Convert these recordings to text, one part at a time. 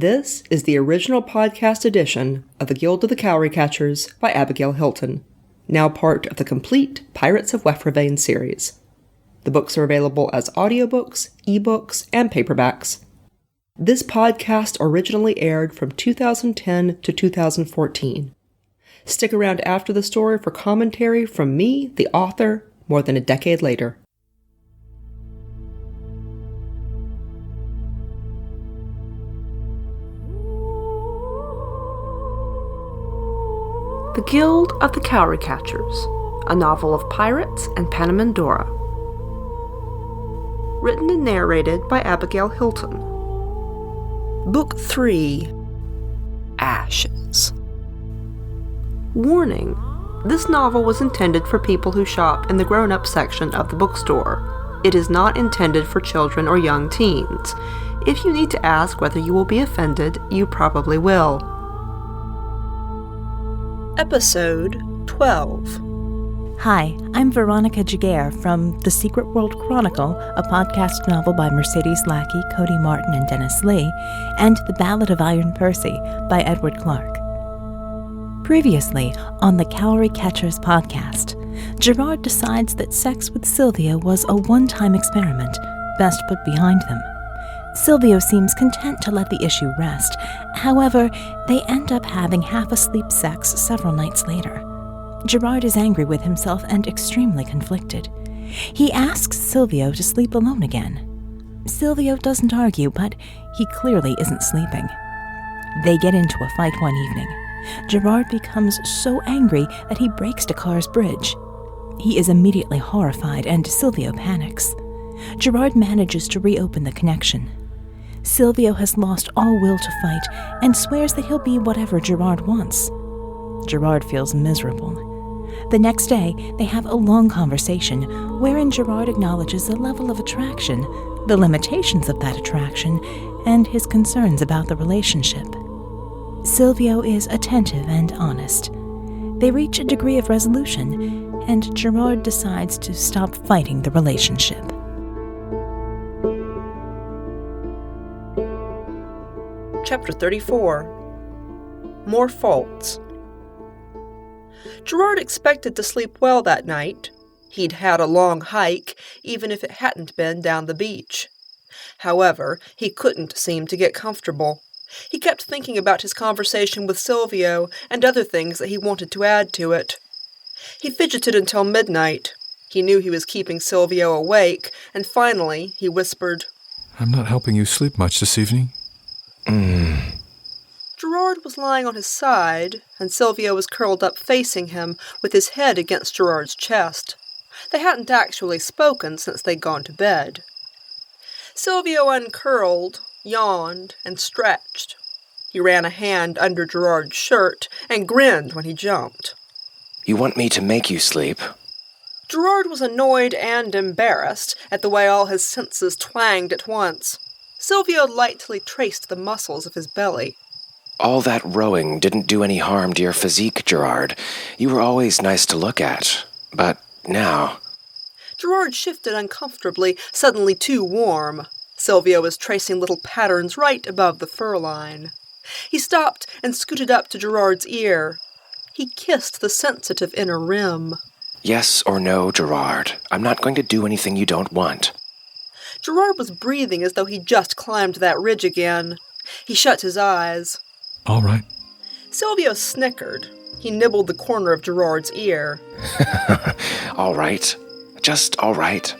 This is the original podcast edition of The Guild of the Cowry Catchers by Abigail Hilton, now part of the complete Pirates of Wefrevane series. The books are available as audiobooks, ebooks, and paperbacks. This podcast originally aired from 2010 to 2014. Stick around after the story for commentary from me, the author, more than a decade later. The Guild of the Cowry Catchers, a novel of pirates and Panamindorah. Written and narrated by Abigail Hilton. Book 3, Ashes. Warning: this novel was intended for people who shop in the grown-up section of the bookstore. It is not intended for children or young teens. If you need to ask whether you will be offended, you probably will. Episode 12. Hi, I'm Veronica Jaguar from The Secret World Chronicle, a podcast novel by Mercedes Lackey, Cody Martin, and Dennis Lee, and The Ballad of Iron Percy by Edward Clark. Previously, on the Cowry Catchers podcast, Gerard decides that sex with Silvio was a one-time experiment, best put behind them. Silvio seems content to let the issue rest. However, they end up having half-asleep sex several nights later. Gerard is angry with himself and extremely conflicted. He asks Silvio to sleep alone again. Silvio doesn't argue, but he clearly isn't sleeping. They get into a fight one evening. Gerard becomes so angry that he breaks Dakar's bridge. He is immediately horrified, and Silvio panics. Gerard manages to reopen the connection. Silvio has lost all will to fight and swears that he'll be whatever Gerard wants. Gerard feels miserable. The next day, they have a long conversation wherein Gerard acknowledges a level of attraction, the limitations of that attraction, and his concerns about the relationship. Silvio is attentive and honest. They reach a degree of resolution, and Gerard decides to stop fighting the relationship. Chapter 34. More Faults. Gerard expected to sleep well that night. He'd had a long hike, even if it hadn't been down the beach. However, he couldn't seem to get comfortable. He kept thinking about his conversation with Silvio and other things that he wanted to add to it. He fidgeted until midnight. He knew he was keeping Silvio awake, and finally he whispered, "I'm not helping you sleep much this evening." Gerard was lying on his side, and Silvio was curled up facing him, with his head against Gerard's chest. They hadn't actually spoken since they'd gone to bed. Silvio uncurled, yawned, and stretched. He ran a hand under Gerard's shirt and grinned when he jumped. "You want me to make you sleep?" Gerard was annoyed and embarrassed at the way all his senses twanged at once. Silvio lightly traced the muscles of his belly. "All that rowing didn't do any harm to your physique, Gerard. You were always nice to look at. But now..." Gerard shifted uncomfortably, suddenly too warm. Silvio was tracing little patterns right above the fur line. He stopped and scooted up to Gerard's ear. He kissed the sensitive inner rim. "Yes or no, Gerard. I'm not going to do anything you don't want." Gerard was breathing as though he'd just climbed that ridge again. He shut his eyes. "All right." Silvio snickered. He nibbled the corner of Gerard's ear. "All right. Just all right."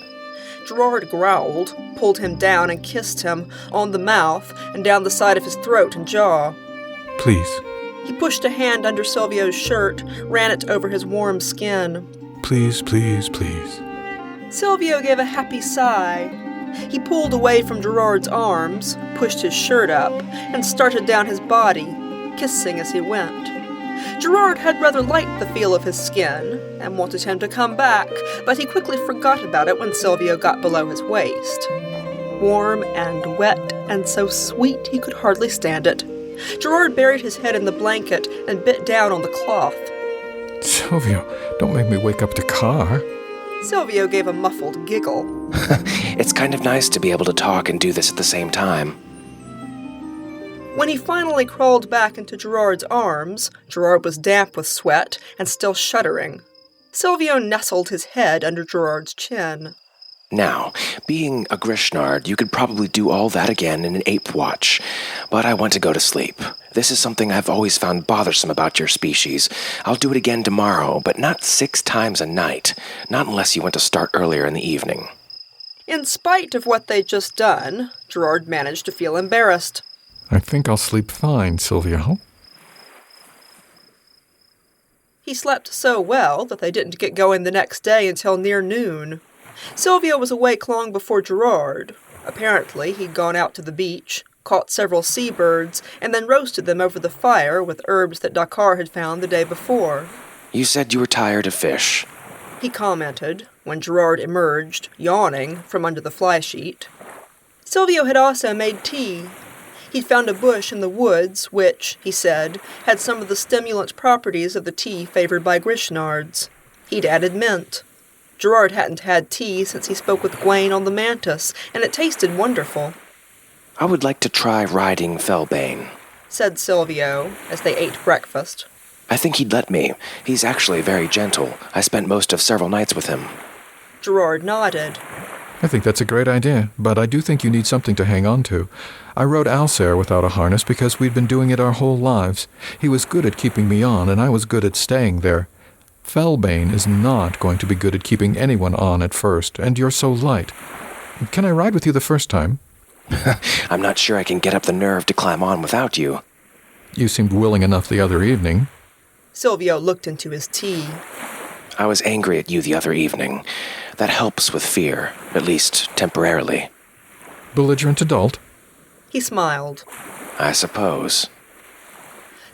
Gerard growled, pulled him down and kissed him on the mouth and down the side of his throat and jaw. "Please." He pushed a hand under Silvio's shirt, ran it over his warm skin. "Please, please, please." Silvio gave a happy sigh. He pulled away from Gerard's arms, pushed his shirt up, and started down his body, kissing as he went. Gerard had rather liked the feel of his skin and wanted him to come back, but he quickly forgot about it when Silvio got below his waist. Warm and wet and so sweet he could hardly stand it. Gerard buried his head in the blanket and bit down on the cloth. "Silvio, don't make me wake up Dakar." Silvio gave a muffled giggle. It's kind of nice to be able to talk and do this at the same time. When he finally crawled back into Gerard's arms, Gerard was damp with sweat and still shuddering. Silvio nestled his head under Gerard's chin. Now, being a Grishnard, you could probably do all that again in an ape watch, but I want to go to sleep. This is something I've always found bothersome about your species. I'll do it again tomorrow, but not 6 times a night, not unless you want to start earlier in the evening. In spite of what they'd just done, Gerard managed to feel embarrassed. I think I'll sleep fine, Silvio. He slept so well that they didn't get going the next day until near noon. Silvio was awake long before Gerard. Apparently, he'd gone out to the beach, caught several seabirds, and then roasted them over the fire with herbs that Dakar had found the day before. You said you were tired of fish, he commented when Gerard emerged, yawning, from under the fly sheet. Silvio had also made tea. He'd found a bush in the woods which, he said, had some of the stimulant properties of the tea favored by Grishnards. He'd added mint. Gerard hadn't had tea since he spoke with Gwaine on the Mantis, and it tasted wonderful. I would like to try riding Felbane, said Silvio, as they ate breakfast. I think he'd let me. He's actually very gentle. I spent most of several nights with him. Gerard nodded. I think that's a great idea, but I do think you need something to hang on to. I rode Alcer without a harness because we'd been doing it our whole lives. He was good at keeping me on, and I was good at staying there. Felbane is not going to be good at keeping anyone on at first, and you're so light. Can I ride with you the first time? I'm not sure I can get up the nerve to climb on without you. You seemed willing enough the other evening. Silvio looked into his tea. I was angry at you the other evening. That helps with fear, at least temporarily. Belligerent adult? He smiled. I suppose.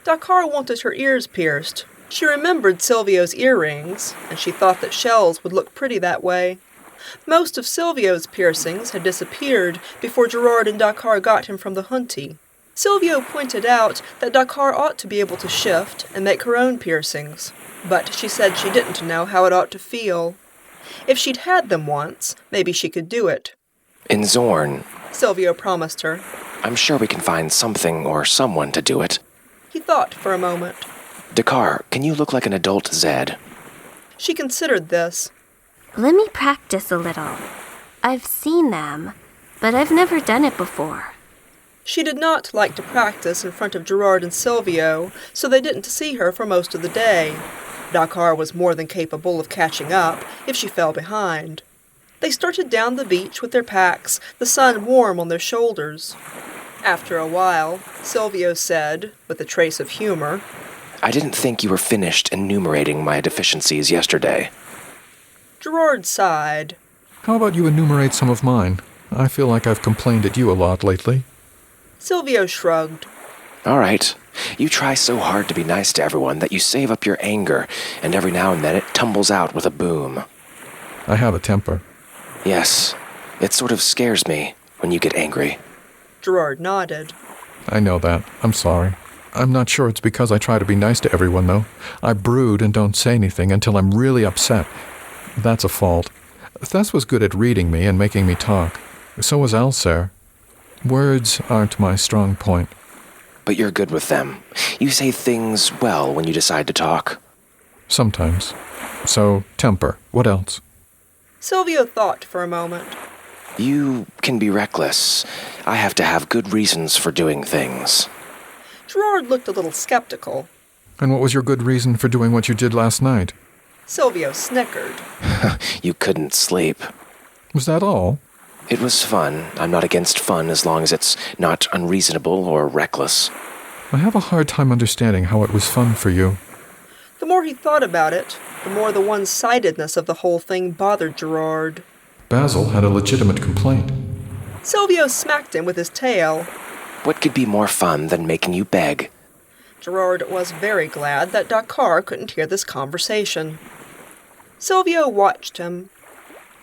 Dakar wanted her ears pierced. She remembered Silvio's earrings, and she thought that shells would look pretty that way. Most of Silvio's piercings had disappeared before Gerard and Dakar got him from the Hunty. Silvio pointed out that Dakar ought to be able to shift and make her own piercings, but she said she didn't know how it ought to feel. If she'd had them once, maybe she could do it. In Zorn, Silvio promised her. I'm sure we can find something or someone to do it. He thought for a moment. Dakar, can you look like an adult Zed? She considered this. Let me practice a little. I've seen them, but I've never done it before. She did not like to practice in front of Gerard and Silvio, so they didn't see her for most of the day. Dakar was more than capable of catching up if she fell behind. They started down the beach with their packs, the sun warm on their shoulders. After a while, Silvio said, with a trace of humor, I didn't think you were finished enumerating my deficiencies yesterday. Gerard sighed. How about you enumerate some of mine? I feel like I've complained at you a lot lately. Silvio shrugged. All right. You try so hard to be nice to everyone that you save up your anger, and every now and then it tumbles out with a boom. I have a temper. Yes. It sort of scares me when you get angry. Gerard nodded. I know that. I'm sorry. I'm not sure it's because I try to be nice to everyone, though. I brood and don't say anything until I'm really upset. That's a fault. Thess was good at reading me and making me talk. So was Alcer. Words aren't my strong point. But you're good with them. You say things well when you decide to talk. Sometimes. So, temper. What else? Silvio thought for a moment. You can be reckless. I have to have good reasons for doing things. Gerard looked a little skeptical. And what was your good reason for doing what you did last night? Silvio snickered. You couldn't sleep. Was that all? It was fun. I'm not against fun as long as it's not unreasonable or reckless. I have a hard time understanding how it was fun for you. The more he thought about it, the more the one-sidedness of the whole thing bothered Gerard. Basil had a legitimate complaint. Silvio smacked him with his tail. What could be more fun than making you beg? Gerard was very glad that Dakar couldn't hear this conversation. Silvio watched him.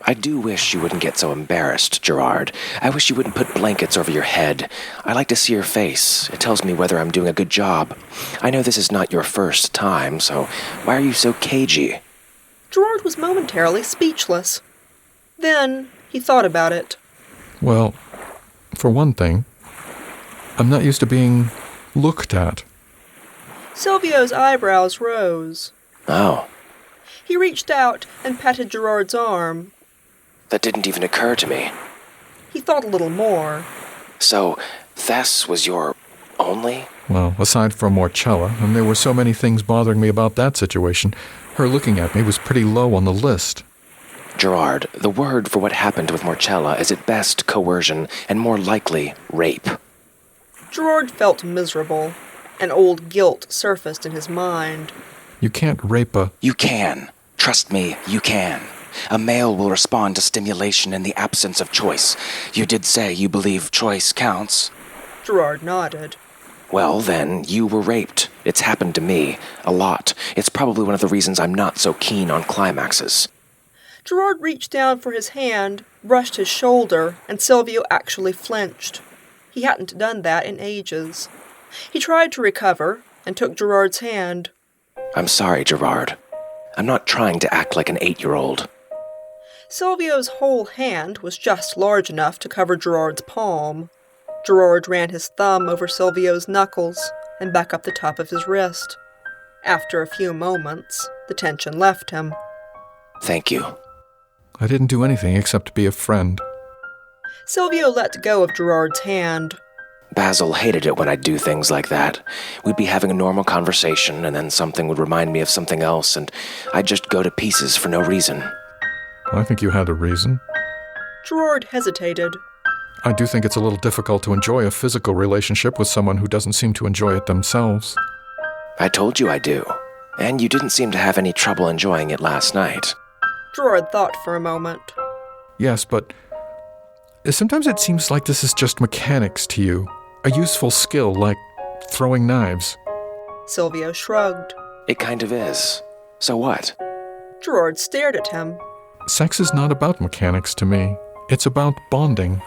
I do wish you wouldn't get so embarrassed, Gerard. I wish you wouldn't put blankets over your head. I like to see your face. It tells me whether I'm doing a good job. I know this is not your first time, so why are you so cagey? Gerard was momentarily speechless. Then he thought about it. Well, for one thing, I'm not used to being looked at. Silvio's eyebrows rose. Oh, He reached out and patted Gerard's arm. that didn't even occur to me. He thought a little more. So, Thess was your only? Well, aside from Morchella, and there were so many things bothering me about that situation, her looking at me was pretty low on the list. Gerard, the word for what happened with Morchella is at best coercion and more likely rape. Gerard felt miserable. An old guilt surfaced in his mind. You can't rape a... You can. Trust me, you can. A male will respond to stimulation in the absence of choice. You did say you believe choice counts. Gerard nodded. Well, then, you were raped. It's happened to me. A lot. It's probably one of the reasons I'm not so keen on climaxes. Gerard reached down for his hand, brushed his shoulder, and Silvio actually flinched. He hadn't done that in ages. He tried to recover and took Gerard's hand. I'm sorry, Gerard. I'm not trying to act like an 8-year-old. Silvio's whole hand was just large enough to cover Gerard's palm. Gerard ran his thumb over Silvio's knuckles and back up the top of his wrist. After a few moments, the tension left him. Thank you. I didn't do anything except be a friend. Silvio let go of Gerard's hand. Basil hated it when I'd do things like that. We'd be having a normal conversation, and then something would remind me of something else, and I'd just go to pieces for no reason. I think you had a reason. Gerard hesitated. I do think it's a little difficult to enjoy a physical relationship with someone who doesn't seem to enjoy it themselves. I told you I do. And you didn't seem to have any trouble enjoying it last night. Gerard thought for a moment. Yes, but sometimes it seems like this is just mechanics to you. A useful skill like throwing knives. Silvio shrugged. It kind of is. So what? Gerard stared at him. Sex is not about mechanics to me. It's about bonding.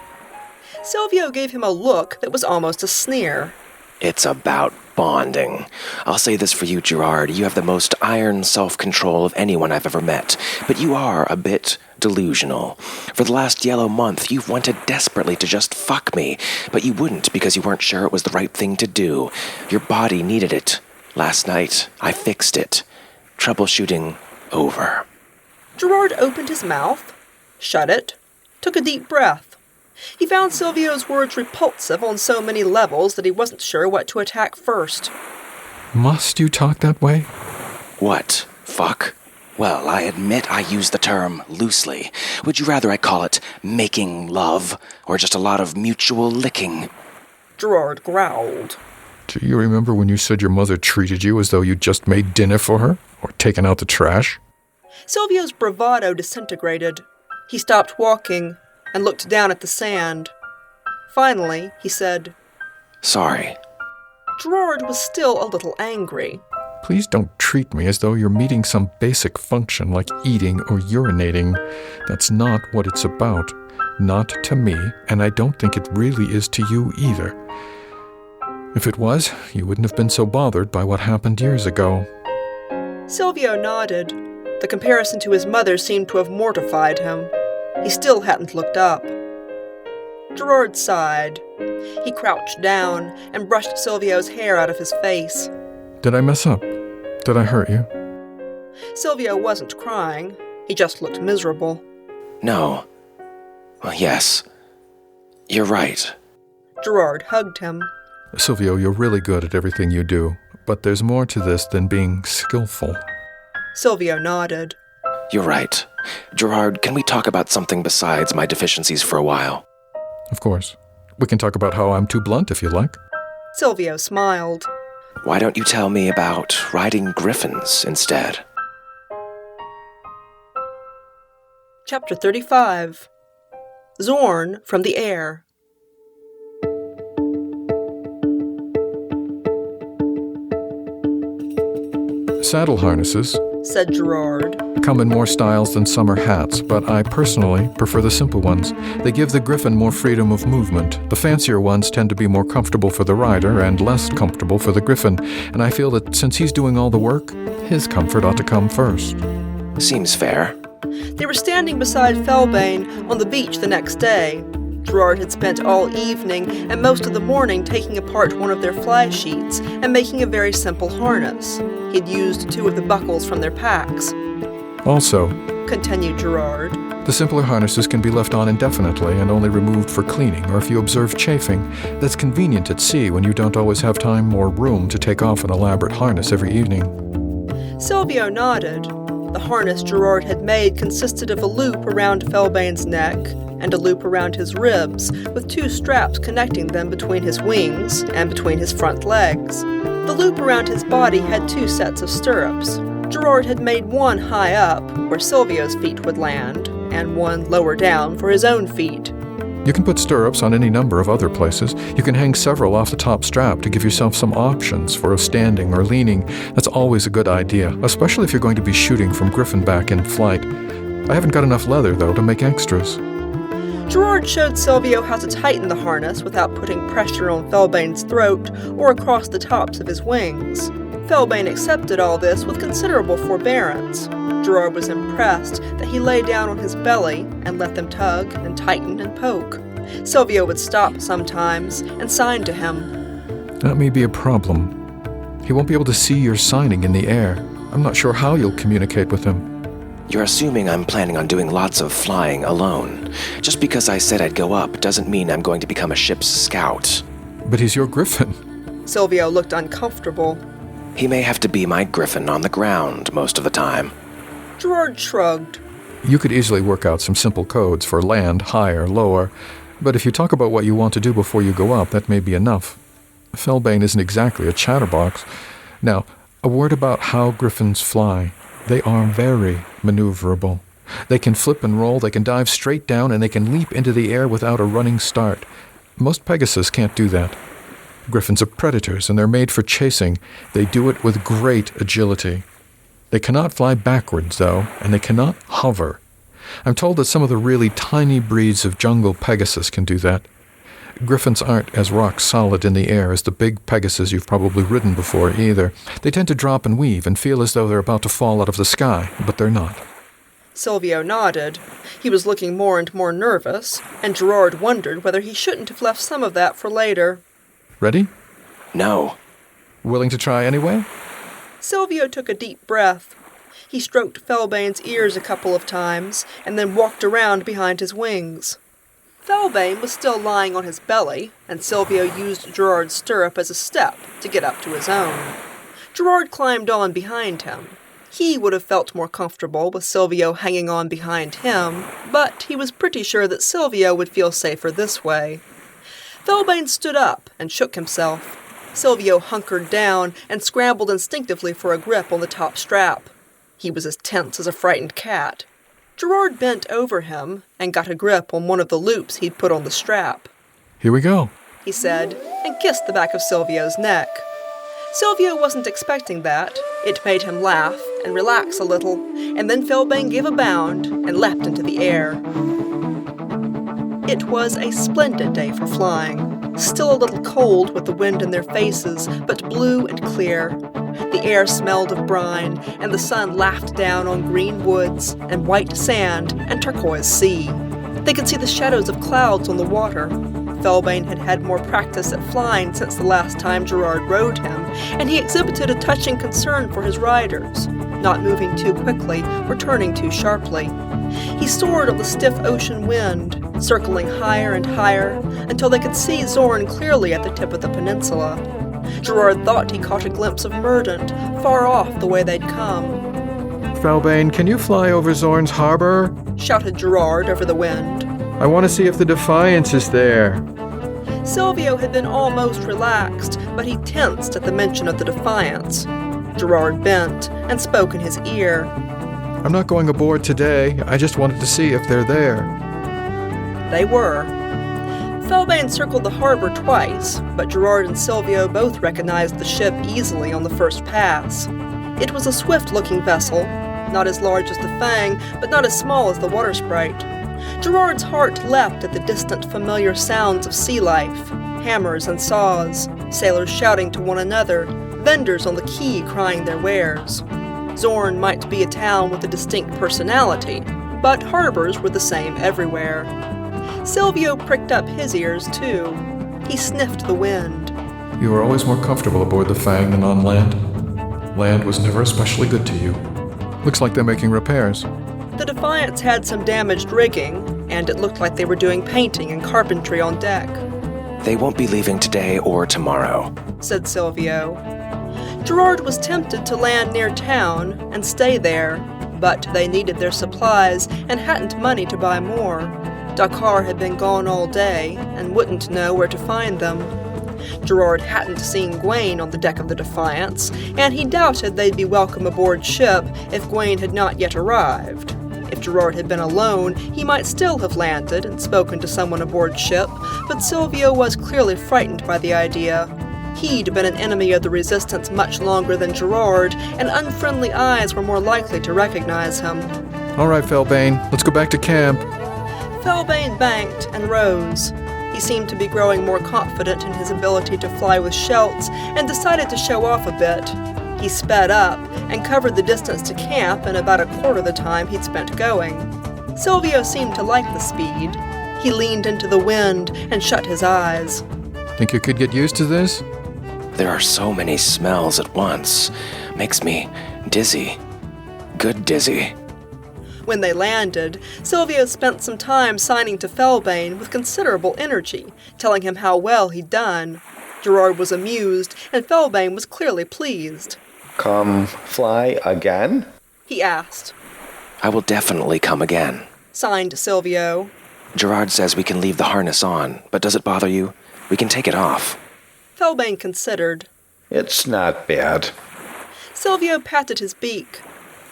Silvio gave him a look that was almost a sneer. It's about bonding. I'll say this for you, Gerard. You have the most iron self-control of anyone I've ever met. But you are a bit delusional. For the last yellow month, you've wanted desperately to just fuck me. But you wouldn't because you weren't sure it was the right thing to do. Your body needed it. Last night, I fixed it. Troubleshooting over. Gerard opened his mouth, shut it, took a deep breath. He found Silvio's words repulsive on so many levels that he wasn't sure what to attack first. Must you talk that way? What? Fuck? Well, I admit I use the term loosely. Would you rather I call it making love, or just a lot of mutual licking? Gerard growled. Do you remember when you said your mother treated you as though you'd just made dinner for her, or taken out the trash? Silvio's bravado disintegrated. He stopped walking and looked down at the sand. Finally, he said, Sorry. Gerard was still a little angry. Please don't treat me as though you're meeting some basic function like eating or urinating. That's not what it's about. Not to me, and I don't think it really is to you either. If it was, you wouldn't have been so bothered by what happened years ago. Silvio nodded. The comparison to his mother seemed to have mortified him. He still hadn't looked up. Gerard sighed. He crouched down and brushed Silvio's hair out of his face. Did I mess up? Did I hurt you? Silvio wasn't crying. He just looked miserable. No. Well, yes. You're right. Gerard hugged him. Silvio, you're really good at everything you do, but there's more to this than being skillful. Silvio nodded. You're right. Gerard, can we talk about something besides my deficiencies for a while? Of course. We can talk about how I'm too blunt if you like. Silvio smiled. Why don't you tell me about riding griffins instead? Chapter 35. Zorn from the Air. Saddle harnesses, said Gerard. come in more styles than summer hats, but I personally prefer the simple ones. They give the griffin more freedom of movement. The fancier ones tend to be more comfortable for the rider and less comfortable for the griffin, and I feel that since he's doing all the work, his comfort ought to come first. Seems fair. They were standing beside Felbane on the beach the next day. Gerard had spent all evening and most of the morning taking apart one of their fly sheets and making a very simple harness. He'd used 2 of the buckles from their packs. Also, Continued Gerard, the simpler harnesses can be left on indefinitely and only removed for cleaning or if you observe chafing. That's convenient at sea when you don't always have time or room to take off an elaborate harness every evening. Silvio nodded. The harness Gerard had made consisted of a loop around Felbane's neck and a loop around his ribs, with 2 straps connecting them between his wings and between his front legs. The loop around his body had 2 sets of stirrups. Gerard had made one high up, where Silvio's feet would land, and one lower down for his own feet. You can put stirrups on any number of other places. You can hang several off the top strap to give yourself some options for standing or leaning. That's always a good idea, especially if you're going to be shooting from Griffinback in flight. I haven't got enough leather, though, to make extras. Gerard showed Silvio how to tighten the harness without putting pressure on Felbane's throat or across the tops of his wings. Felbane accepted all this with considerable forbearance. Gerard was impressed that he lay down on his belly and let them tug and tighten and poke. Silvio would stop sometimes and sign to him. That may be a problem. He won't be able to see your signing in the air. I'm not sure how you'll communicate with him. You're assuming I'm planning on doing lots of flying alone. Just because I said I'd go up doesn't mean I'm going to become a ship's scout. But he's your griffin. Silvio looked uncomfortable. He may have to be my griffin on the ground most of the time. Gerard shrugged. You could easily work out some simple codes for land, higher, lower. But if you talk about what you want to do before you go up, that may be enough. Felbane isn't exactly a chatterbox. Now, a word about how griffins fly. They are very maneuverable. They can flip and roll, they can dive straight down, and they can leap into the air without a running start. Most Pegasus can't do that. Griffins are predators, and they're made for chasing. They do it with great agility. They cannot fly backwards, though, and they cannot hover. I'm told that some of the really tiny breeds of jungle Pegasus can do that. Griffins aren't as rock-solid in the air as the big Pegasus you've probably ridden before, either. They tend to drop and weave and feel as though they're about to fall out of the sky, but they're not. Silvio nodded. He was looking more and more nervous, and Gerard wondered whether he shouldn't have left some of that for later. Ready? No. Willing to try anyway? Silvio took a deep breath. He stroked Felbane's ears a couple of times, and then walked around behind his wings. Felbane was still lying on his belly, and Silvio used Gerard's stirrup as a step to get up to his own. Gerard climbed on behind him. He would have felt more comfortable with Silvio hanging on behind him, but he was pretty sure that Silvio would feel safer this way. Felbane stood up and shook himself. Silvio hunkered down and scrambled instinctively for a grip on the top strap. He was as tense as a frightened cat. Gerard bent over him and got a grip on one of the loops he'd put on the strap. Here we go, he said, and kissed the back of Silvio's neck. Silvio wasn't expecting that. It made him laugh and relax a little, and then Felbane gave a bound and leapt into the air. It was a splendid day for flying, still a little cold with the wind in their faces, but blue and clear. The air smelled of brine, and the sun laughed down on green woods and white sand and turquoise sea. They could see the shadows of clouds on the water. Felbane had had more practice at flying since the last time Gerard rode him, and he exhibited a touching concern for his riders, not moving too quickly or turning too sharply. He soared on the stiff ocean wind, circling higher and higher until they could see Zorn clearly at the tip of the peninsula. Gerard thought he caught a glimpse of Mordant, far off the way they'd come. Felbane, can you fly over Zorn's harbor? Shouted Gerard over the wind. I want to see if the Defiance is there. Silvio had been almost relaxed, but he tensed at the mention of the Defiance. Gerard bent and spoke in his ear. I'm not going aboard today. I just wanted to see if they're there. They were. Felbane circled the harbor twice, but Gerard and Silvio both recognized the ship easily on the first pass. It was a swift-looking vessel, not as large as the Fang, but not as small as the Water Sprite. Gerard's heart leapt at the distant, familiar sounds of sea life, hammers and saws, sailors shouting to one another, vendors on the quay crying their wares. Zorn might be a town with a distinct personality, but harbors were the same everywhere. Silvio pricked up his ears, too. He sniffed the wind. You were always more comfortable aboard the Fang than on land. Land was never especially good to you. Looks like they're making repairs. The Defiance had some damaged rigging, and it looked like they were doing painting and carpentry on deck. They won't be leaving today or tomorrow, said Silvio. Gerard was tempted to land near town and stay there, but they needed their supplies and hadn't money to buy more. Dakar had been gone all day and wouldn't know where to find them. Gerard hadn't seen Gwaine on the deck of the Defiance, and he doubted they'd be welcome aboard ship if Gwaine had not yet arrived. If Gerard had been alone, he might still have landed and spoken to someone aboard ship, but Silvio was clearly frightened by the idea. He'd been an enemy of the Resistance much longer than Gerard, and unfriendly eyes were more likely to recognize him. All right, Felbane, let's go back to camp. Felbane banked and rose. He seemed to be growing more confident in his ability to fly with Schultz and decided to show off a bit. He sped up and covered the distance to camp in about a quarter of the time he'd spent going. Silvio seemed to like the speed. He leaned into the wind and shut his eyes. Think you could get used to this? There are so many smells at once. Makes me dizzy. Good dizzy. When they landed, Silvio spent some time signing to Felbane with considerable energy, telling him how well he'd done. Gerard was amused, and Felbane was clearly pleased. Come fly again? He asked. I will definitely come again, signed Silvio. Gerard says we can leave the harness on, but does it bother you? We can take it off. Felbane considered. It's not bad. Silvio patted his beak.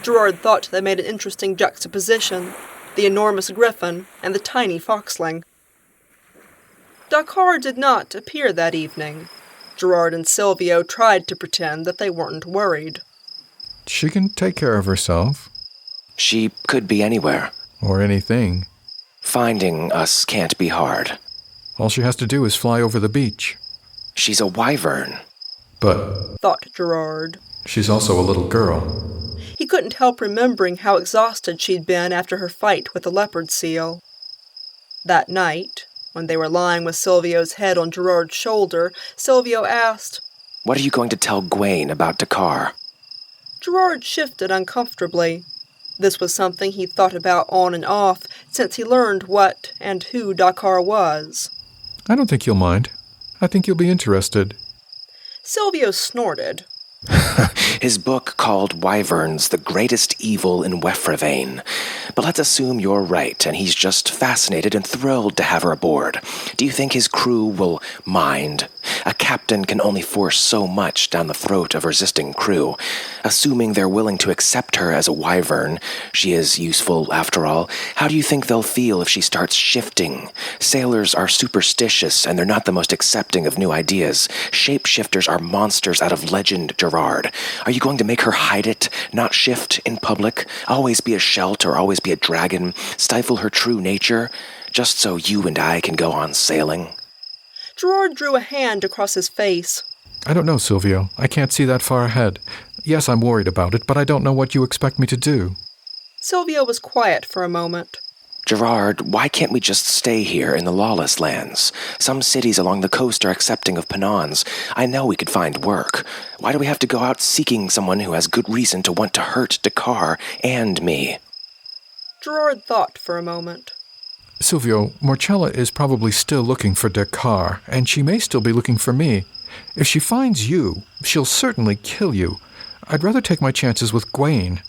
Gerard thought they made an interesting juxtaposition, the enormous griffin and the tiny foxling. Dakar did not appear that evening. Gerard and Silvio tried to pretend that they weren't worried. She can take care of herself. She could be anywhere. Or anything. Finding us can't be hard. All she has to do is fly over the beach. She's a wyvern. But, thought Gerard, she's also a little girl. He couldn't help remembering how exhausted she'd been after her fight with the leopard seal. That night, when they were lying with Silvio's head on Gerard's shoulder, Silvio asked, What are you going to tell Gwaine about Dakar? Gerard shifted uncomfortably. This was something he'd thought about on and off since he learned what and who Dakar was. I don't think you'll mind. I think you'll be interested. Silvio snorted. His book called Wyverns, the Greatest Evil in Wefrevane. But let's assume you're right, and he's just fascinated and thrilled to have her aboard. Do you think his crew will mind? A captain can only force so much down the throat of resisting crew. Assuming they're willing to accept her as a wyvern, she is useful after all, how do you think they'll feel if she starts shifting? Sailors are superstitious, and they're not the most accepting of new ideas. Shapeshifters are monsters out of legend, Gerard. Are you going to make her hide it, not shift in public, always be a Shelt or always be a dragon, stifle her true nature, just so you and I can go on sailing? Gerard drew a hand across his face. I don't know, Silvio. I can't see that far ahead. Yes, I'm worried about it, but I don't know what you expect me to do. Silvio was quiet for a moment. Gerard, why can't we just stay here in the lawless lands? Some cities along the coast are accepting of Panons. I know we could find work. Why do we have to go out seeking someone who has good reason to want to hurt Dakar and me? Gerard thought for a moment. Silvio, Morcella is probably still looking for Dakar, and she may still be looking for me. If she finds you, she'll certainly kill you. I'd rather take my chances with Gwaine.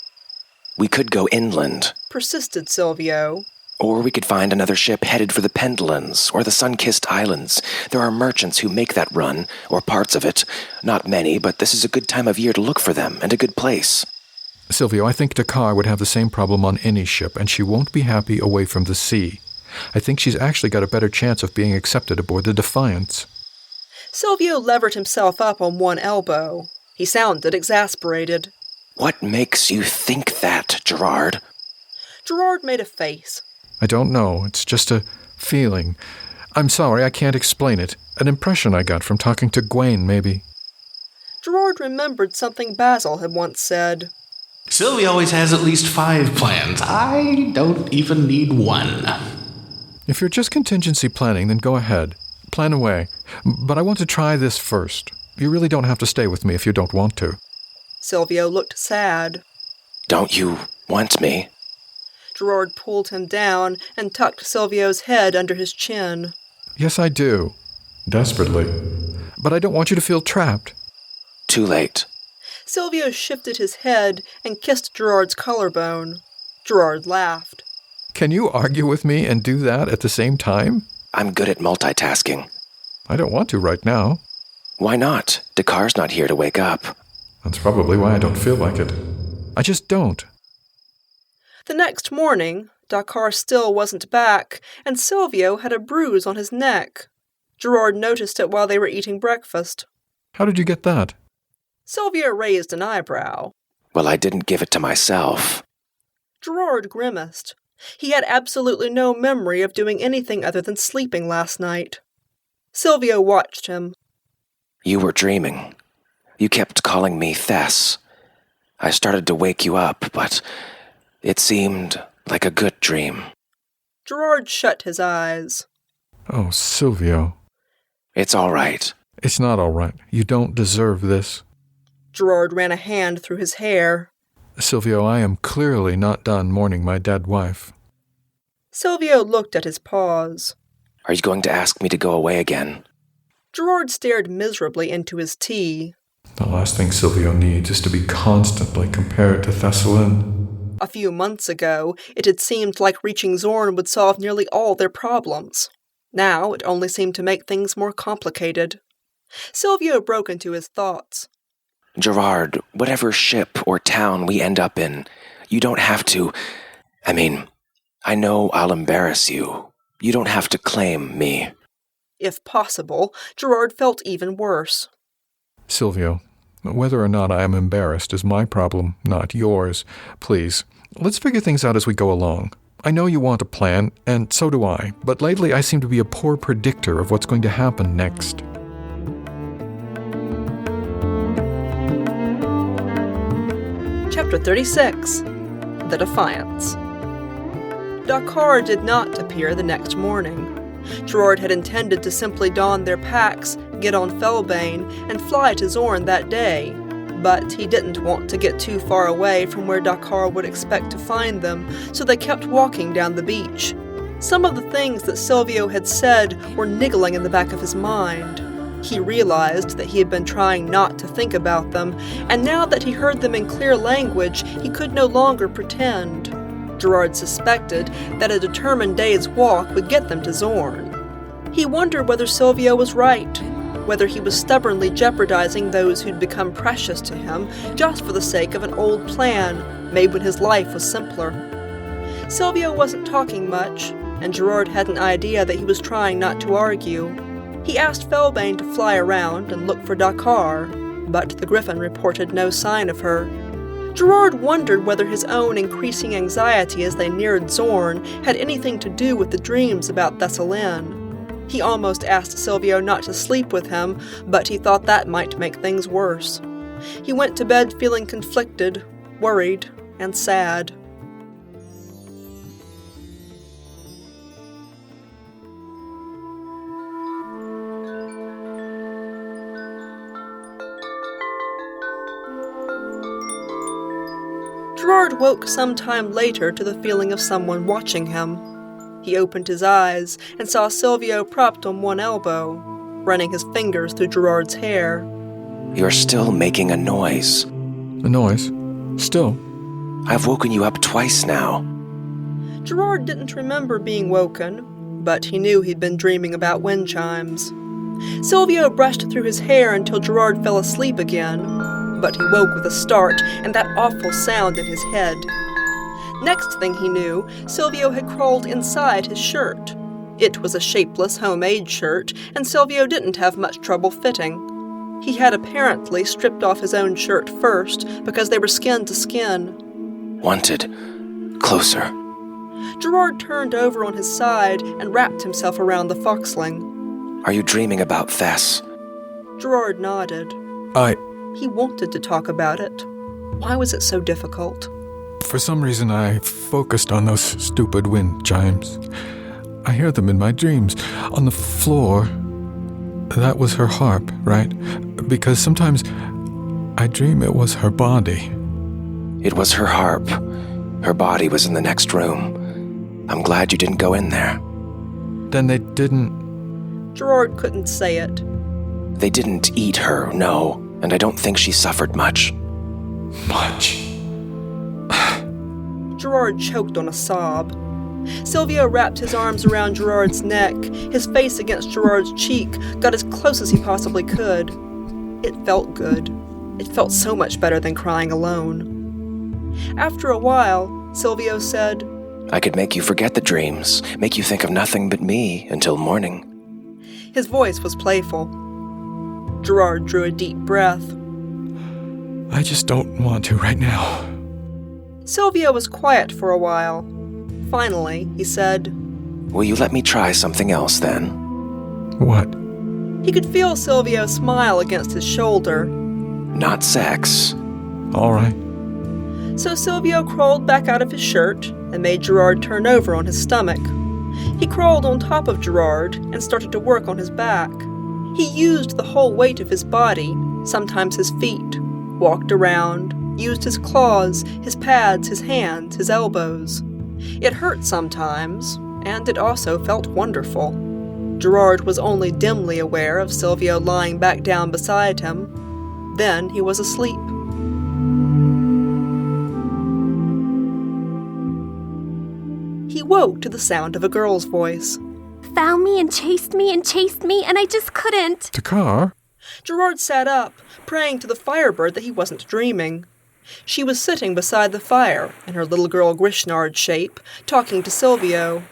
We could go inland, persisted Silvio. Or we could find another ship headed for the Pendulums or the Sun-Kissed Islands. There are merchants who make that run, or parts of it. Not many, but this is a good time of year to look for them, and a good place. Silvio, I think Dakar would have the same problem on any ship, and she won't be happy away from the sea. I think she's actually got a better chance of being accepted aboard the Defiance. Silvio levered himself up on one elbow. He sounded exasperated. What makes you think that, Gerard? Gerard made a face. I don't know. It's just a feeling. I'm sorry, I can't explain it. An impression I got from talking to Gwaine, maybe. Gerard remembered something Basil had once said. Sylvie always has at least 5 plans. I don't even need one. If you're just contingency planning, then go ahead. Plan away. But I want to try this first. You really don't have to stay with me if you don't want to. Silvio looked sad. Don't you want me? Gerard pulled him down and tucked Silvio's head under his chin. Yes, I do. Desperately. But I don't want you to feel trapped. Too late. Silvio shifted his head and kissed Gerard's collarbone. Gerard laughed. Can you argue with me and do that at the same time? I'm good at multitasking. I don't want to right now. Why not? Dakar's not here to wake up. That's probably why I don't feel like it. I just don't. The next morning, Dakar still wasn't back, and Silvio had a bruise on his neck. Gerard noticed it while they were eating breakfast. How did you get that? Silvio raised an eyebrow. Well, I didn't give it to myself. Gerard grimaced. He had absolutely no memory of doing anything other than sleeping last night. Silvio watched him. You were dreaming. You kept calling me Thess. I started to wake you up, but it seemed like a good dream. Gerard shut his eyes. Oh, Silvio. It's all right. It's not all right. You don't deserve this. Gerard ran a hand through his hair. Silvio, I am clearly not done mourning my dead wife. Silvio looked at his paws. Are you going to ask me to go away again? Gerard stared miserably into his tea. The last thing Silvio needs is to be constantly compared to Thessalin. A few months ago, it had seemed like reaching Zorn would solve nearly all their problems. Now it only seemed to make things more complicated. Silvio broke into his thoughts. Gerard, whatever ship or town we end up in, you don't have to... I know I'll embarrass you. You don't have to claim me. If possible, Gerard felt even worse. Silvio, whether or not I am embarrassed is my problem, not yours. Please, let's figure things out as we go along. I know you want a plan, and so do I, but lately I seem to be a poor predictor of what's going to happen next. Chapter 36. The Defiance. Dakar did not appear the next morning. Gerard had intended to simply don their packs, get on Felbane, and fly to Zorn that day, but he didn't want to get too far away from where Dakar would expect to find them, so they kept walking down the beach. Some of the things that Silvio had said were niggling in the back of his mind. He realized that he had been trying not to think about them, and now that he heard them in clear language, he could no longer pretend. Gerard suspected that a determined day's walk would get them to Zorn. He wondered whether Silvio was right, whether he was stubbornly jeopardizing those who'd become precious to him just for the sake of an old plan made when his life was simpler. Silvio wasn't talking much, and Gerard had an idea that he was trying not to argue. He asked Felbane to fly around and look for Dakar, but the Griffin reported no sign of her. Gerard wondered whether his own increasing anxiety as they neared Zorn had anything to do with the dreams about Thessalin. He almost asked Silvio not to sleep with him, but he thought that might make things worse. He went to bed feeling conflicted, worried, and sad. Gerard woke some time later to the feeling of someone watching him. He opened his eyes and saw Silvio propped on one elbow, running his fingers through Gerard's hair. You're still making a noise. A noise? Still? I've woken you up twice now. Gerard didn't remember being woken, but he knew he'd been dreaming about wind chimes. Silvio brushed through his hair until Gerard fell asleep again, but he woke with a start and that awful sound in his head. Next thing he knew, Silvio had crawled inside his shirt. It was a shapeless homemade shirt, and Silvio didn't have much trouble fitting. He had apparently stripped off his own shirt first, because they were skin to skin. Wanted. Closer. Gerard turned over on his side and wrapped himself around the foxling. Are you dreaming about Thess? Gerard nodded. He wanted to talk about it. Why was it so difficult? For some reason, I focused on those stupid wind chimes. I hear them in my dreams. On the floor. That was her harp, right? Because sometimes I dream it was her body. It was her harp. Her body was in the next room. I'm glad you didn't go in there. Then they didn't... Gerard couldn't say it. They didn't eat her, no, and I don't think she suffered much. Much. Gerard choked on a sob. Silvio wrapped his arms around Gerard's neck, his face against Gerard's cheek, got as close as he possibly could. It felt good. It felt so much better than crying alone. After a while, Silvio said, I could make you forget the dreams, make you think of nothing but me until morning. His voice was playful. Gerard drew a deep breath. I just don't want to right now. Silvio was quiet for a while. Finally, he said, Will you let me try something else then? What? He could feel Silvio smile against his shoulder. Not sex. All right. So Silvio crawled back out of his shirt and made Gerard turn over on his stomach. He crawled on top of Gerard and started to work on his back. He used the whole weight of his body, sometimes his feet, walked around, used his claws, his pads, his hands, his elbows. It hurt sometimes, and it also felt wonderful. Gerard was only dimly aware of Silvio lying back down beside him. Then he was asleep. He woke to the sound of a girl's voice. Found me and chased me and chased me, and I just couldn't. Takar? Gerard sat up, praying to the firebird that he wasn't dreaming. She was sitting beside the fire, in her little girl Grishnard shape, talking to Silvio.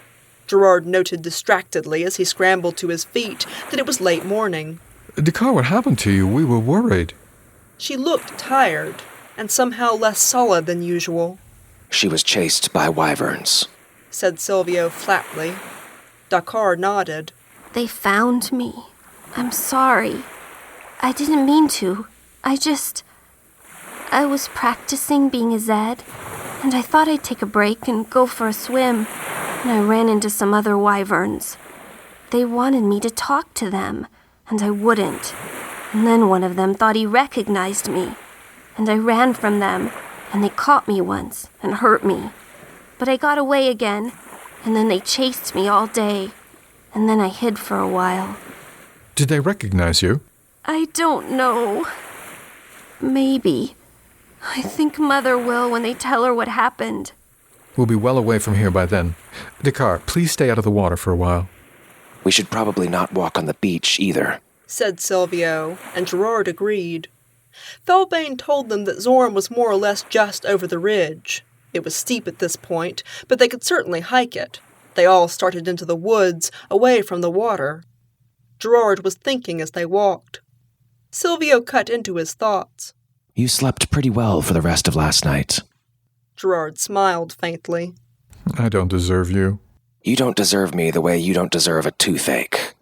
Gerard noted distractedly as he scrambled to his feet that it was late morning. Takar, what happened to you? We were worried. She looked tired, and somehow less solid than usual. She was chased by wyverns, said Silvio flatly. Dakar nodded. They found me. I'm sorry. I didn't mean to. I was practicing being a Zed, and I thought I'd take a break and go for a swim, and I ran into some other wyverns. They wanted me to talk to them, and I wouldn't. And then one of them thought he recognized me, and I ran from them, and they caught me once and hurt me. But I got away again, and then they chased me all day, and then I hid for a while. Did they recognize you? I don't know. Maybe. I think Mother will when they tell her what happened. We'll be well away from here by then. Takar, please stay out of the water for a while. We should probably not walk on the beach either, said Silvio, and Gerard agreed. Felbane told them that Zorn was more or less just over the ridge. It was steep at this point, but they could certainly hike it. They all started into the woods, away from the water. Gerard was thinking as they walked. Silvio cut into his thoughts. You slept pretty well for the rest of last night. Gerard smiled faintly. I don't deserve you. You don't deserve me the way you don't deserve a toothache.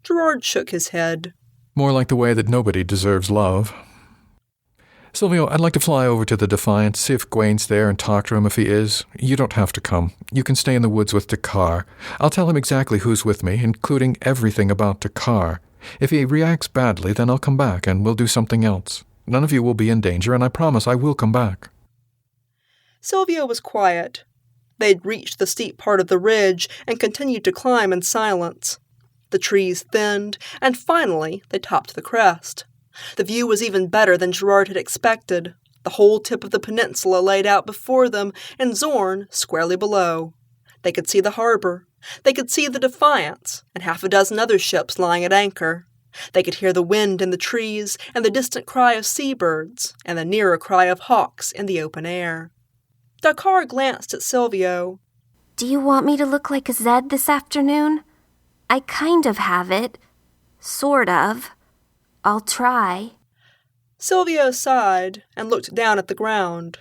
Gerard shook his head. More like the way that nobody deserves love. Silvio, I'd like to fly over to the Defiant, see if Gwain's there and talk to him if he is. You don't have to come. You can stay in the woods with Takar. I'll tell him exactly who's with me, including everything about Takar. If he reacts badly, then I'll come back and we'll do something else. None of you will be in danger, and I promise I will come back. Silvio was quiet. They'd reached the steep part of the ridge and continued to climb in silence. The trees thinned, and finally they topped the crest. The view was even better than Gerard had expected. The whole tip of the peninsula laid out before them, and Zorn squarely below. They could see the harbor. They could see the Defiance, and half a dozen other ships lying at anchor. They could hear the wind in the trees, and the distant cry of seabirds, and the nearer cry of hawks in the open air. Dakar glanced at Silvio. Do you want me to look like a Zed this afternoon? I kind of have it. Sort of. I'll try. Silvio sighed and looked down at the ground.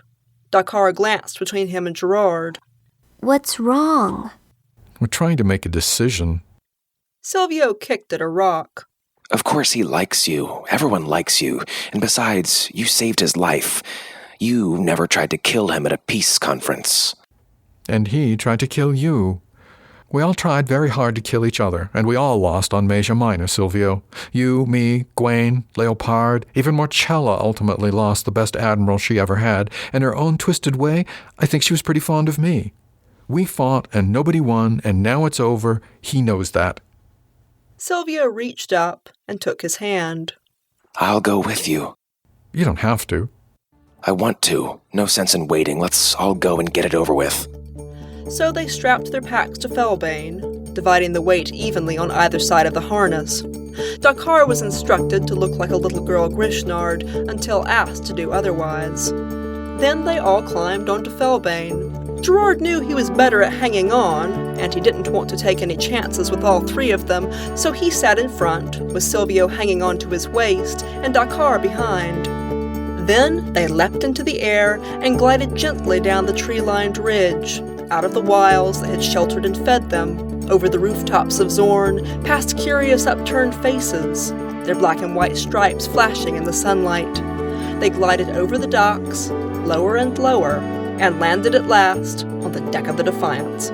Dakar glanced between him and Gerard. What's wrong? We're trying to make a decision. Silvio kicked at a rock. Of course he likes you. Everyone likes you. And besides, you saved his life. You never tried to kill him at a peace conference. And he tried to kill you. We all tried very hard to kill each other, and we all lost on Meja Minor, Silvio. You, me, Gwaine, Leopard, even Marcella ultimately lost the best admiral she ever had. In her own twisted way, I think she was pretty fond of me. We fought, and nobody won, and now it's over. He knows that. Silvio reached up and took his hand. I'll go with you. You don't have to. I want to. No sense in waiting. Let's all go and get it over with. So they strapped their packs to Felbane, dividing the weight evenly on either side of the harness. Dakar was instructed to look like a little girl Grishnard until asked to do otherwise. Then they all climbed onto Felbane. Gerard knew he was better at hanging on, and he didn't want to take any chances with all three of them, so he sat in front, with Silvio hanging onto his waist and Dakar behind. Then they leapt into the air and glided gently down the tree-lined ridge, out of the wiles that had sheltered and fed them, over the rooftops of Zorn, past curious upturned faces, their black and white stripes flashing in the sunlight. They glided over the docks, lower and lower, and landed at last on the deck of the Defiance.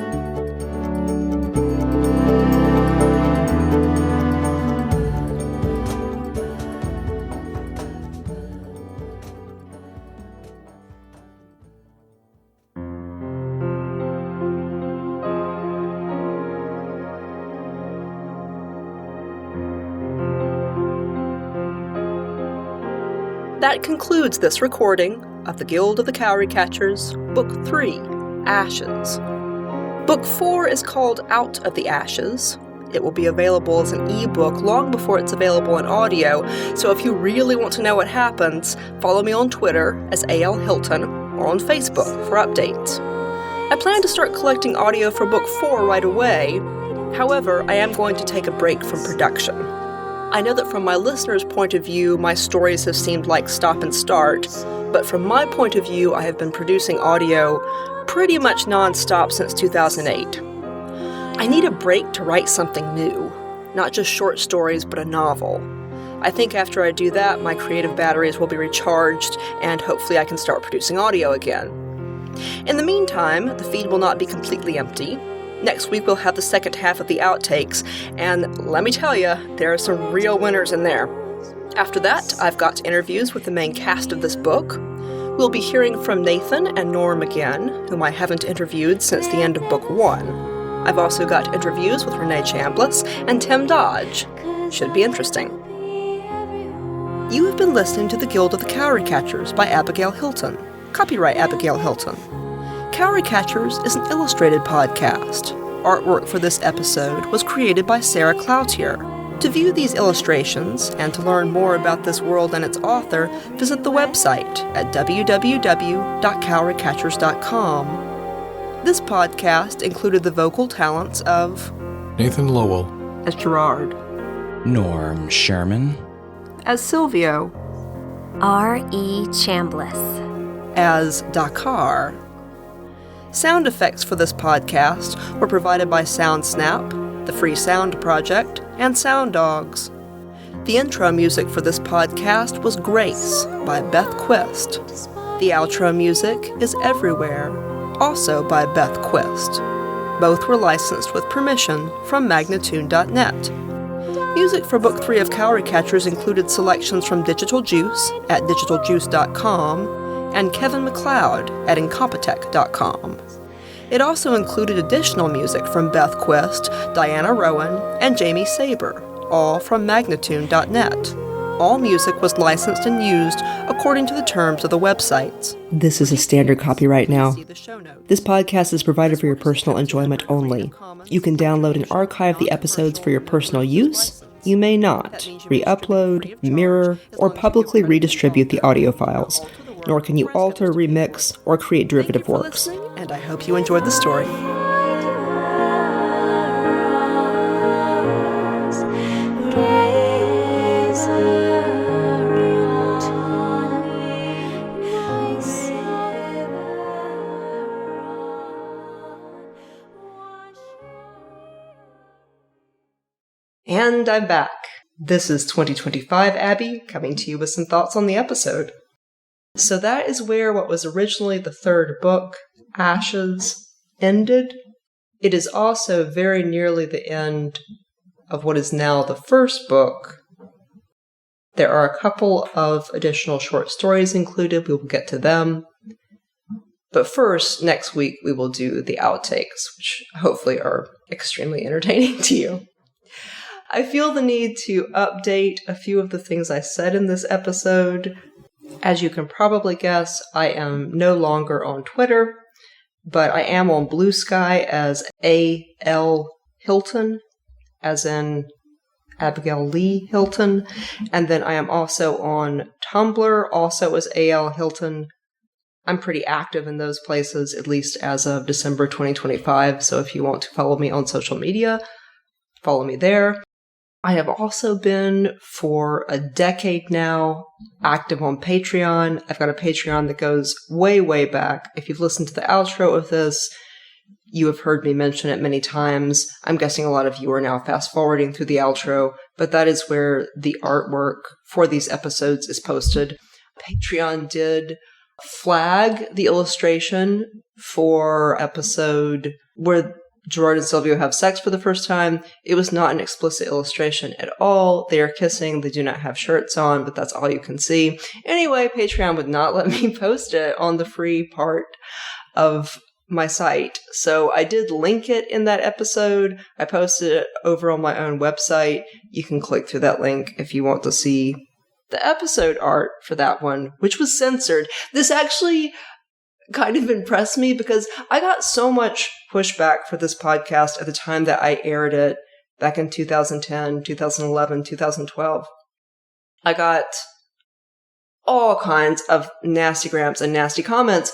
That concludes this recording of The Guild of the Cowry Catchers, Book 3, Ashes. Book 4 is called Out of the Ashes. It will be available as an ebook long before it's available in audio, so if you really want to know what happens, follow me on Twitter as A.L. Hilton or on Facebook for updates. I plan to start collecting audio for Book 4 right away. However, I am going to take a break from production. I know that from my listeners' point of view, my stories have seemed like stop and start, but from my point of view, I have been producing audio pretty much non-stop since 2008. I need a break to write something new, not just short stories, but a novel. I think after I do that, my creative batteries will be recharged, and hopefully I can start producing audio again. In the meantime, the feed will not be completely empty. Next week we'll have the second half of the outtakes, and let me tell you, there are some real winners in there. After that, I've got interviews with the main cast of this book. We'll be hearing from Nathan and Norm again, whom I haven't interviewed since the end of Book 1. I've also got interviews with Renee Chambliss and Tim Dodge. Should be interesting. You have been listening to The Guild of the Cowry Catchers by Abigail Hilton. Copyright Abigail Hilton. Cowry Catchers is an illustrated podcast. Artwork for this episode was created by Sarah Cloutier. To view these illustrations and to learn more about this world and its author, visit the website at www.cowrycatchers.com. This podcast included the vocal talents of Nathan Lowell as Gerard, Norm Sherman, as Silvio, R.E. Chambliss, as Dakar. Sound effects for this podcast were provided by SoundSnap, the Free Sound Project, and Sound Dogs. The intro music for this podcast was Grace by Beth Quist. The outro music is Everywhere, also by Beth Quist. Both were licensed with permission from Magnatune.net. Music for Book 3 of Cowry Catchers included selections from Digital Juice at digitaljuice.com and Kevin MacLeod at Incompetech.com. It also included additional music from Beth Quist, Diana Rowan, and Jamie Saber, all from Magnatune.net. All music was licensed and used according to the terms of the websites. This is a standard copyright now. This podcast is provided for your personal enjoyment only. You can download and archive the episodes for your personal use. You may not re-upload, mirror, or publicly redistribute the audio files, nor can you alter, remix, or create derivative works. And I hope you enjoyed the story. And I'm back. This is 2025 Abby, coming to you with some thoughts on the episode. So that is where what was originally the third book, Ashes, ended. It is also very nearly the end of what is now the first book. There are a couple of additional short stories included. We will get to them. But first, next week, we will do the outtakes, which hopefully are extremely entertaining to you. I feel the need to update a few of the things I said in this episode. As you can probably guess, I am no longer on Twitter, but I am on Blue Sky as A.L. Hilton, as in Abigail Lee Hilton, and then I am also on Tumblr, also as A.L. Hilton. I'm pretty active in those places, at least as of December 2025, so if you want to follow me on social media, follow me there. I have also been, for a decade now, active on Patreon. I've got a Patreon that goes way, way back. If you've listened to the outro of this, you have heard me mention it many times. I'm guessing a lot of you are now fast-forwarding through the outro, but that is where the artwork for these episodes is posted. Patreon did flag the illustration for episode where Gerard and Silvio have sex for the first time. It was not an explicit illustration at all. They are kissing. They do not have shirts on, but that's all you can see. Anyway, Patreon would not let me post it on the free part of my site. So I did link it in that episode. I posted it over on my own website. You can click through that link if you want to see the episode art for that one, which was censored. This actually kind of impressed me because I got so much pushback for this podcast at the time that I aired it back in 2010, 2011, 2012. I got all kinds of nasty grams and nasty comments,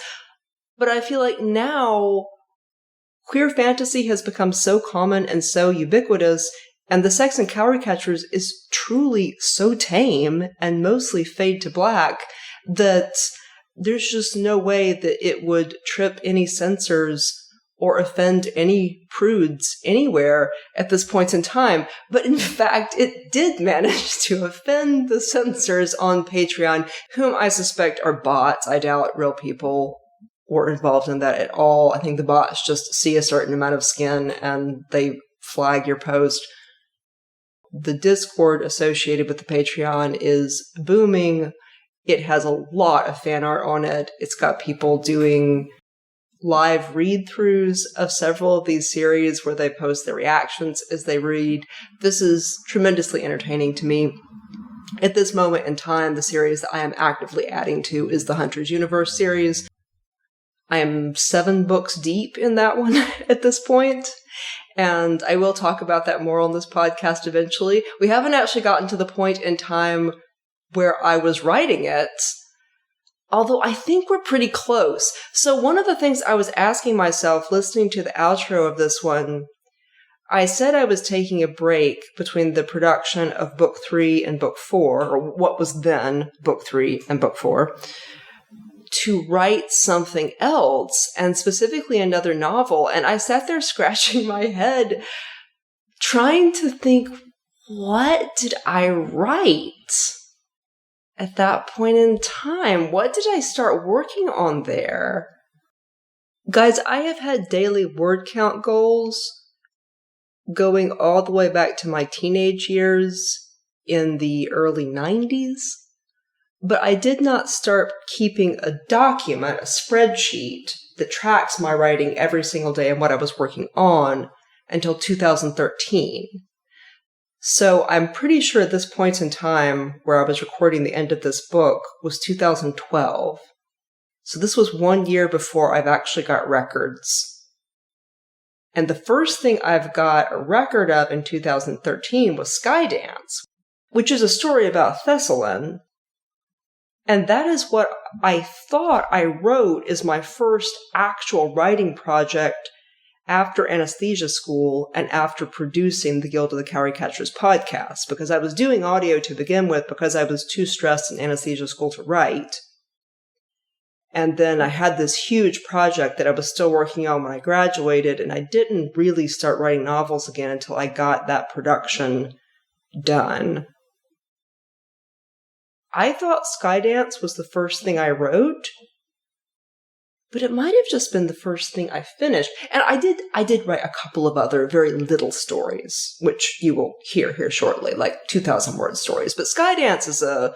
but I feel like now queer fantasy has become so common and so ubiquitous, and the sex in Cowry Catchers is truly so tame and mostly fade to black that there's just no way that it would trip any censors or offend any prudes anywhere at this point in time. But in fact, it did manage to offend the censors on Patreon, whom I suspect are bots. I doubt real people were involved in that at all. I think the bots just see a certain amount of skin and they flag your post. The Discord associated with the Patreon is booming. It has a lot of fan art on it. It's got people doing live read-throughs of several of these series where they post their reactions as they read. This is tremendously entertaining to me. At this moment in time, the series that I am actively adding to is the Hunter's Universe series. I am 7 books deep in that one at this point, and I will talk about that more on this podcast eventually. We haven't actually gotten to the point in time where I was writing it, although I think we're pretty close. So one of the things I was asking myself listening to the outro of this one, I said I was taking a break between the production of Book 3 and Book 4, or what was then Book 3 and Book 4, to write something else, and specifically another novel. And I sat there scratching my head, trying to think, what did I write at that point in time? What did I start working on there? Guys, I have had daily word count goals going all the way back to my teenage years in the early 90s, but I did not start keeping a document, a spreadsheet, that tracks my writing every single day and what I was working on until 2013. So I'm pretty sure at this point in time where I was recording the end of this book was 2012. So this was 1 year before I've actually got records. And the first thing I've got a record of in 2013 was Skydance, which is a story about Thessalon. And that is what I thought I wrote as my first actual writing project after anesthesia school and after producing the Guild of the Cowry Catchers podcast, because I was doing audio to begin with because I was too stressed in anesthesia school to write. And then I had this huge project that I was still working on when I graduated, and I didn't really start writing novels again until I got that production done. I thought Skydance was the first thing I wrote, but it might have just been the first thing I finished. And I did write a couple of other very little stories, which you will hear here shortly, like 2,000 word stories. But Skydance is a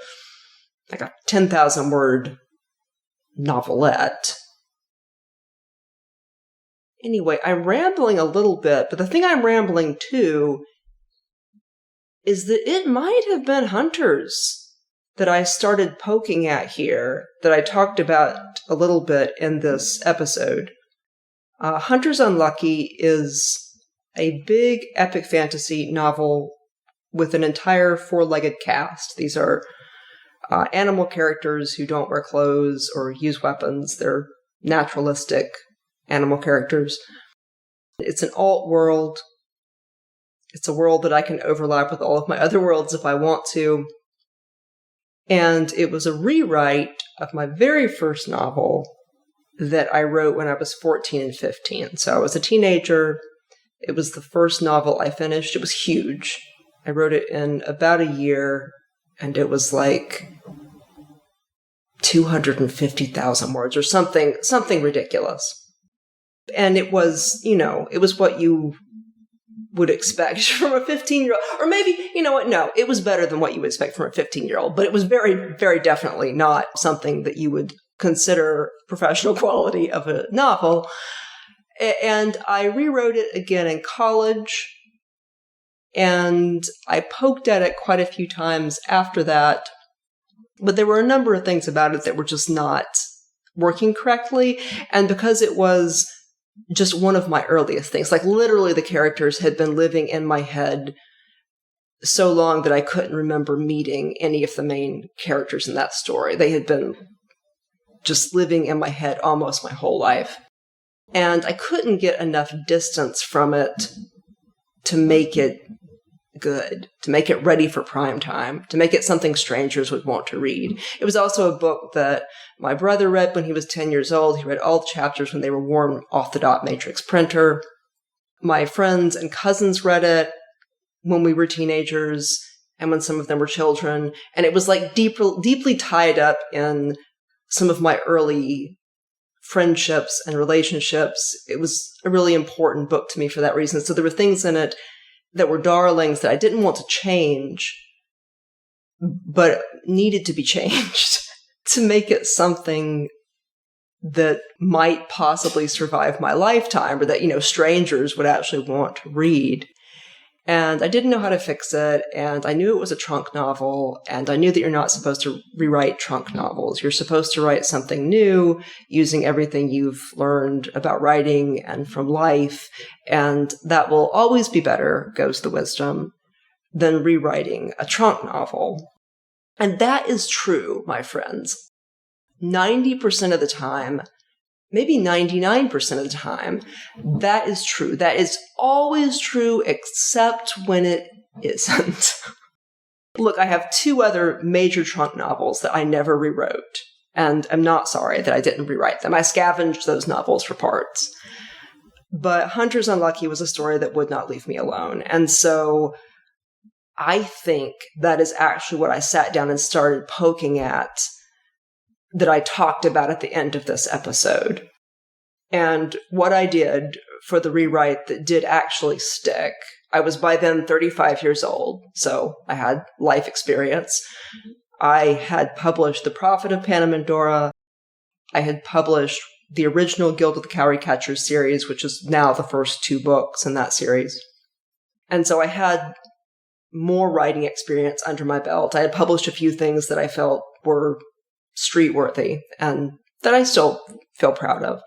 10,000 word novelette. Anyway, I'm rambling a little bit, but the thing I'm rambling to is that it might have been Hunters that I started poking at here, that I talked about a little bit in this episode. Hunter's Unlucky is a big epic fantasy novel with an entire four-legged cast. These are animal characters who don't wear clothes or use weapons. They're naturalistic animal characters. It's an alt world. It's a world that I can overlap with all of my other worlds if I want to. And it was a rewrite of my very first novel that I wrote when I was 14 and 15. So I was a teenager. It was the first novel I finished. It was huge. I wrote it in about a year, and it was like 250,000 words or something ridiculous. And it was, it was what you would expect from a 15-year-old. Or maybe, you know what? No, it was better than what you would expect from a 15-year-old. But it was very, very definitely not something that you would consider professional quality of a novel. And I rewrote it again in college. And I poked at it quite a few times after that. But there were a number of things about it that were just not working correctly. And because it was just one of my earliest things, like literally the characters had been living in my head so long that I couldn't remember meeting any of the main characters in that story. They had been just living in my head almost my whole life. And I couldn't get enough distance from it to make it good, to make it ready for prime time, to make it something strangers would want to read. It was also a book that my brother read when he was 10 years old. He read all the chapters when they were worn off the dot matrix printer. My friends and cousins read it when we were teenagers and when some of them were children. And it was like deeply tied up in some of my early friendships and relationships. It was a really important book to me for that reason. So there were things in it that were darlings that I didn't want to change, but needed to be changed to make it something that might possibly survive my lifetime, or that, strangers would actually want to read. And I didn't know how to fix it, and I knew it was a trunk novel, and I knew that you're not supposed to rewrite trunk novels. You're supposed to write something new using everything you've learned about writing and from life, and that will always be better, goes the wisdom, than rewriting a trunk novel. And that is true, my friends. 90% of the time, maybe 99% of the time, that is true. That is always true, except when it isn't. Look, I have 2 other major trunk novels that I never rewrote, and I'm not sorry that I didn't rewrite them. I scavenged those novels for parts. But Hunter's Unlucky was a story that would not leave me alone. And so I think that is actually what I sat down and started poking at, that I talked about at the end of this episode. And what I did for the rewrite that did actually stick, I was by then 35 years old, so I had life experience. I had published The Prophet of Panamindorah. I had published the original Guild of the Cowry Catchers series, which is now the first 2 books in that series. And so I had more writing experience under my belt. I had published a few things that I felt were street-worthy and that I still feel proud of.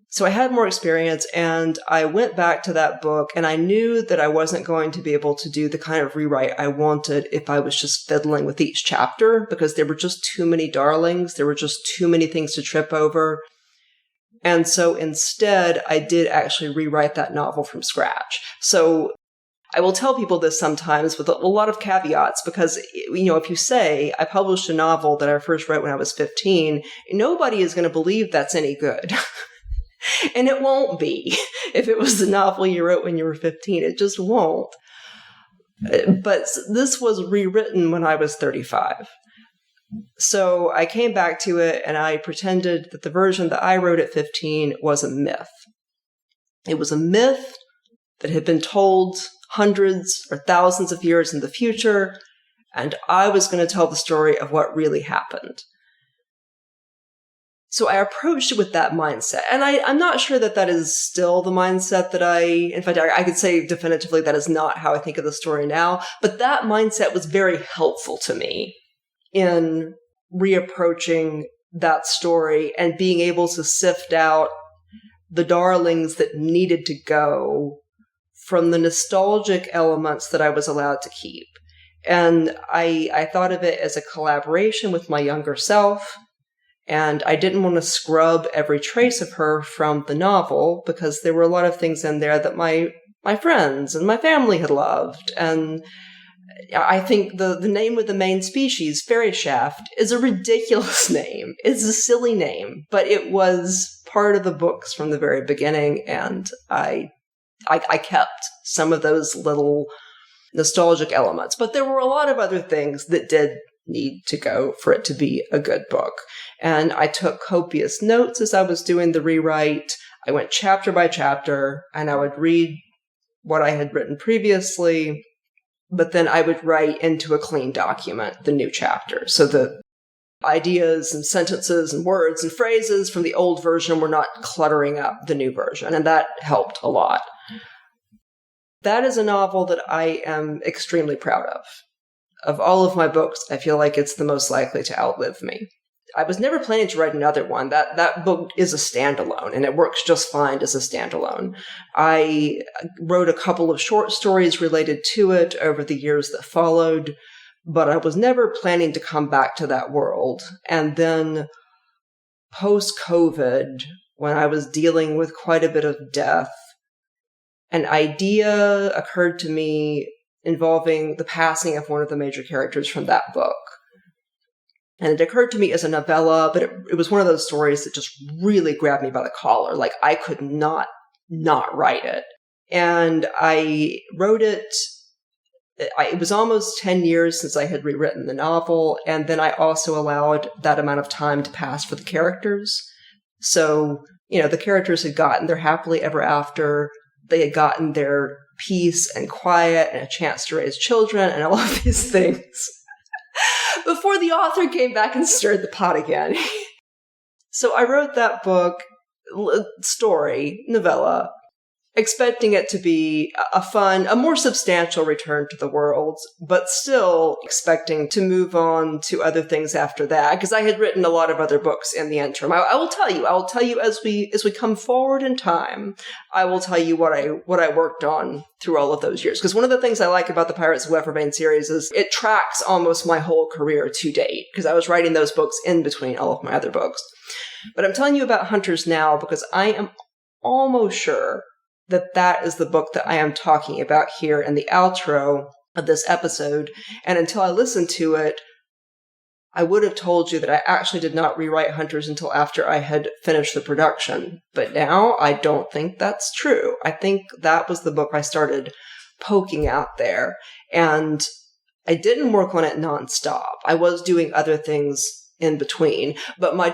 So I had more experience, and I went back to that book, and I knew that I wasn't going to be able to do the kind of rewrite I wanted if I was just fiddling with each chapter, because there were just too many darlings. There were just too many things to trip over. And so instead, I did actually rewrite that novel from scratch. So I will tell people this sometimes with a lot of caveats, because, if you say, I published a novel that I first wrote when I was 15, nobody is going to believe that's any good. And it won't be. If it was the novel you wrote when you were 15, it just won't. But this was rewritten when I was 35. So I came back to it and I pretended that the version that I wrote at 15 was a myth. It was a myth that had been told hundreds or thousands of years in the future, and I was going to tell the story of what really happened. So I approached it with that mindset, and I'm not sure that that is still the mindset that in fact, I could say definitively that is not how I think of the story now, but that mindset was very helpful to me in reapproaching that story and being able to sift out the darlings that needed to go from the nostalgic elements that I was allowed to keep. And I thought of it as a collaboration with my younger self, and I didn't want to scrub every trace of her from the novel because there were a lot of things in there that my friends and my family had loved. And I think the name of the main species, Fairy Shaft, is a ridiculous name. It's a silly name, but it was part of the books from the very beginning, and I kept some of those little nostalgic elements. But there were a lot of other things that did need to go for it to be a good book. And I took copious notes as I was doing the rewrite. I went chapter by chapter, and I would read what I had written previously, but then I would write into a clean document the new chapter. So the ideas and sentences and words and phrases from the old version were not cluttering up the new version, and that helped a lot. That is a novel that I am extremely proud of. Of all of my books, I feel like it's the most likely to outlive me. I was never planning to write another one. That book is a standalone, and it works just fine as a standalone. I wrote a couple of short stories related to it over the years that followed, but I was never planning to come back to that world. And then post-COVID, when I was dealing with quite a bit of death, an idea occurred to me involving the passing of one of the major characters from that book. And it occurred to me as a novella, but it was one of those stories that just really grabbed me by the collar. Like, I could not write it. And I wrote it. It was almost 10 years since I had rewritten the novel, and then I also allowed that amount of time to pass for the characters. So, the characters had gotten their happily ever after. They had gotten their peace and quiet and a chance to raise children and all of these things before the author came back and stirred the pot again. So I wrote that book, novella, expecting it to be a more substantial return to the world, but still expecting to move on to other things after that, because I had written a lot of other books in the interim. I will tell you as we come forward in time, I will tell you what I worked on through all of those years. Because one of the things I like about the Pirates of Weathervane series is it tracks almost my whole career to date, because I was writing those books in between all of my other books. But I'm telling you about Hunters now because I am almost sure that is the book that I am talking about here in the outro of this episode. And until I listened to it, I would have told you that I actually did not rewrite Hunters until after I had finished the production. But now I don't think that's true. I think that was the book I started poking out there. And I didn't work on it nonstop. I was doing other things in between. But my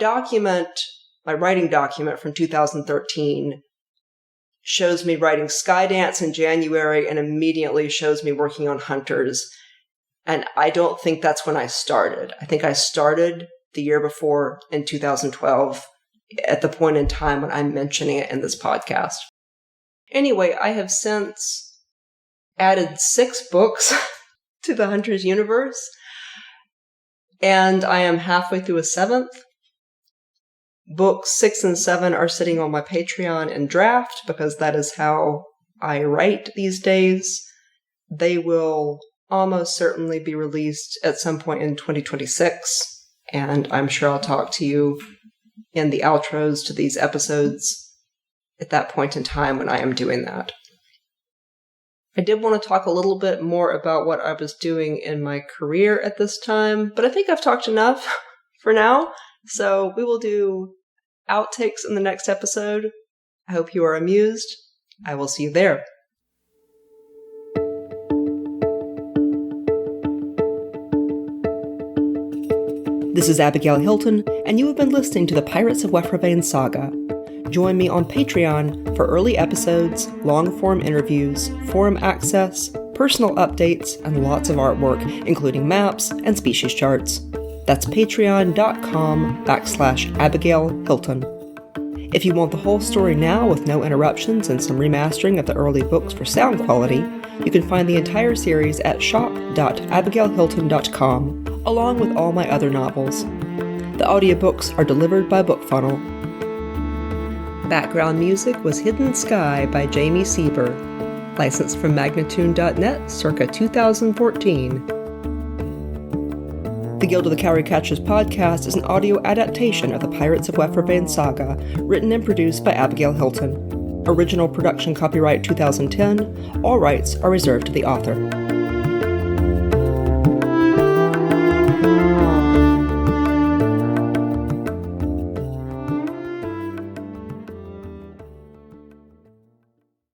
writing document from 2013 shows me writing Skydance in January and immediately shows me working on Hunters. And I don't think that's when I started. I think I started the year before in 2012 at the point in time when I'm mentioning it in this podcast. Anyway, I have since added 6 books to the Hunters universe, and I am halfway through a 7th. Books 6 and 7 are sitting on my Patreon in draft because that is how I write these days. They will almost certainly be released at some point in 2026, and I'm sure I'll talk to you in the outros to these episodes at that point in time when I am doing that. I did want to talk a little bit more about what I was doing in my career at this time, but I think I've talked enough for now. So we will do outtakes in the next episode. I hope you are amused. I will see you there. This is Abigail Hilton, and you have been listening to the Pirates of Wefravain saga. Join me on Patreon for early episodes, long-form interviews, forum access, personal updates, and lots of artwork, including maps and species charts. That's patreon.com/Abigail Hilton. If you want the whole story now with no interruptions and some remastering of the early books for sound quality, you can find the entire series at shop.abigailhilton.com, along with all my other novels. The audiobooks are delivered by BookFunnel. Background music was Hidden Sky by Jamie Sieber, licensed from Magnatune.net circa 2014. The Guild of the Cowry Catchers podcast is an audio adaptation of the Pirates of Wefravain saga, written and produced by Abigail Hilton. Original production copyright 2010. All rights are reserved to the author.